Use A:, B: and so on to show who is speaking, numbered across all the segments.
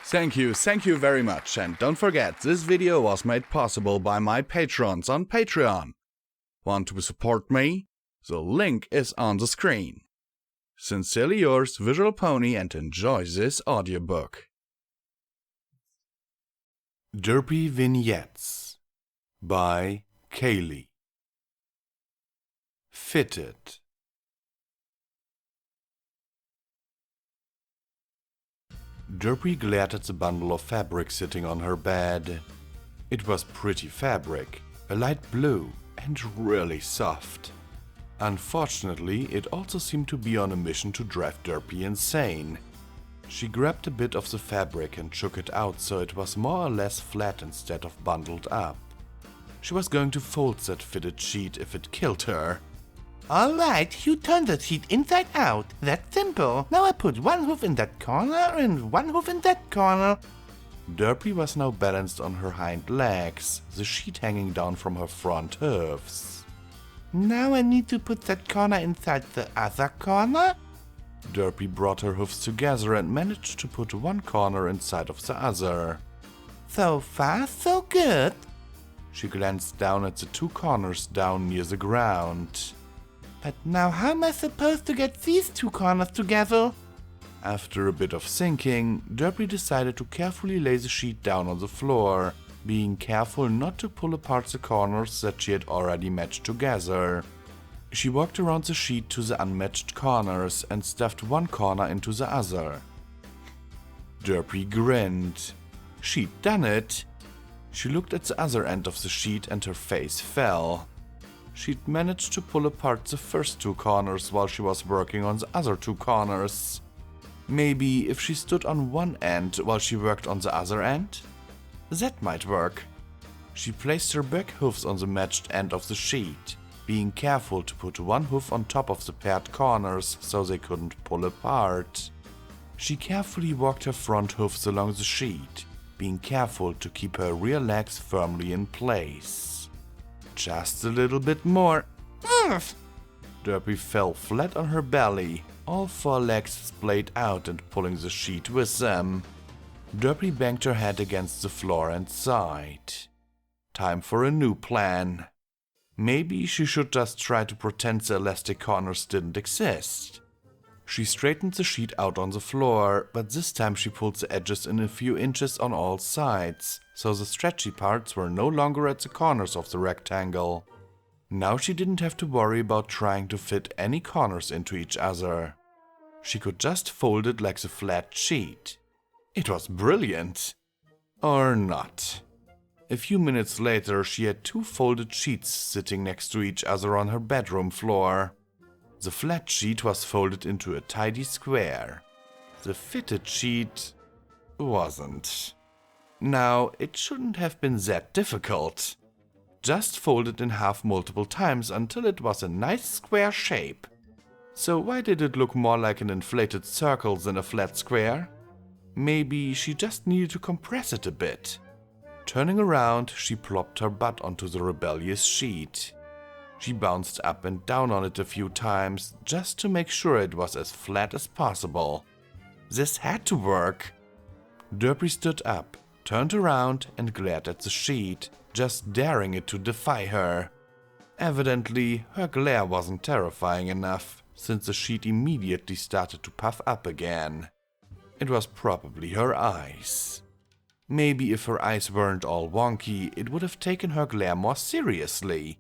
A: Thank you very much, and don't forget, this video was made possible by my patrons on Patreon. Want to support me? The link is on the screen. Sincerely yours, Visual Pony, and enjoy this audiobook. Derpy Vignettes by Kaylee. Fitted. Derpy glared at the bundle of fabric sitting on her bed. It was pretty fabric, a light blue and really soft. Unfortunately, it also seemed to be on a mission to drive Derpy insane. She grabbed a bit of the fabric and shook it out so it was more or less flat instead of bundled up. She was going to fold that fitted sheet if it killed her.
B: Alright, you turn the sheet inside out. That's simple. Now I put one hoof in that corner and one hoof in that corner.
A: Derpy was now balanced on her hind legs, the sheet hanging down from her front hooves.
B: Now I need to put that corner inside the other corner.
A: Derpy brought her hooves together and managed to put one corner inside of the other.
B: So far, so good.
A: She glanced down at the two corners down near the ground.
B: But now how am I supposed to get these two corners together?
A: After a bit of thinking, Derpy decided to carefully lay the sheet down on the floor, being careful not to pull apart the corners that she had already matched together. She walked around the sheet to the unmatched corners and stuffed one corner into the other. Derpy grinned. She'd done it. She looked at the other end of the sheet and her face fell. She'd managed to pull apart the first two corners while she was working on the other two corners. Maybe if she stood on one end while she worked on the other end? That might work. She placed her back hooves on the matched end of the sheet, being careful to put one hoof on top of the paired corners so they couldn't pull apart. She carefully walked her front hooves along the sheet, being careful to keep her rear legs firmly in place. Just a little bit more. Derpy fell flat on her belly, all four legs splayed out and pulling the sheet with them. Derpy banged her head against the floor and sighed. Time for a new plan. Maybe she should just try to pretend the elastic corners didn't exist. She straightened the sheet out on the floor, but this time she pulled the edges in a few inches on all sides, so the stretchy parts were no longer at the corners of the rectangle. Now she didn't have to worry about trying to fit any corners into each other. She could just fold it like the flat sheet. It was brilliant. Or not. A few minutes later, she had two folded sheets sitting next to each other on her bedroom floor. The flat sheet was folded into a tidy square. The fitted sheet wasn't. Now, it shouldn't have been that difficult. Just fold it in half multiple times until it was a nice square shape. So why did it look more like an inflated circle than a flat square? Maybe she just needed to compress it a bit. Turning around, she plopped her butt onto the rebellious sheet. She bounced up and down on it a few times, just to make sure it was as flat as possible. This had to work. Derpy stood up, turned around and glared at the sheet, just daring it to defy her. Evidently, her glare wasn't terrifying enough, since the sheet immediately started to puff up again. It was probably her eyes. Maybe if her eyes weren't all wonky, it would have taken her glare more seriously.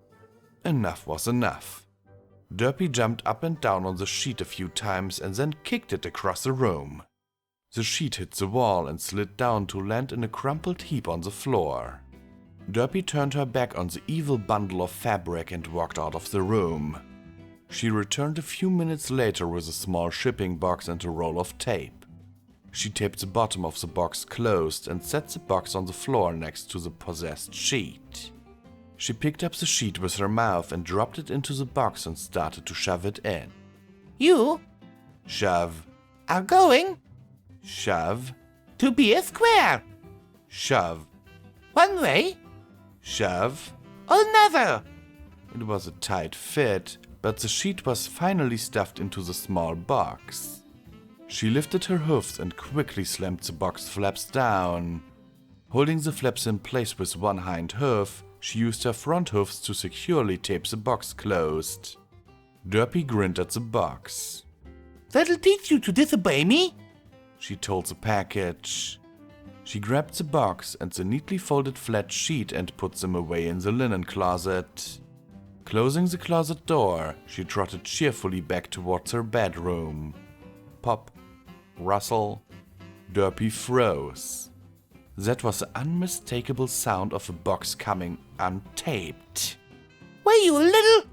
A: Enough was enough. Derpy jumped up and down on the sheet a few times and then kicked it across the room. The sheet hit the wall and slid down to land in a crumpled heap on the floor. Derpy turned her back on the evil bundle of fabric and walked out of the room. She returned a few minutes later with a small shipping box and a roll of tape. She taped the bottom of the box closed and set the box on the floor next to the possessed sheet. She picked up the sheet with her mouth and dropped it into the box and started to shove it in.
B: You
A: Shove.
B: are going
A: Shove.
B: to be a square.
A: Shove.
B: One way
A: Shove.
B: or another.
A: It was a tight fit, but the sheet was finally stuffed into the small box. She lifted her hoofs and quickly slammed the box flaps down. Holding the flaps in place with one hind hoof, she used her front hoofs to securely tape the box closed. Derpy grinned at the box.
B: That'll teach you to disobey me,
A: she told the package. She grabbed the box and the neatly folded flat sheet and put them away in the linen closet. Closing the closet door, she trotted cheerfully back towards her bedroom. Pop, rustle, Derpy froze. That was the unmistakable sound of a box coming untaped.
B: Were you a little?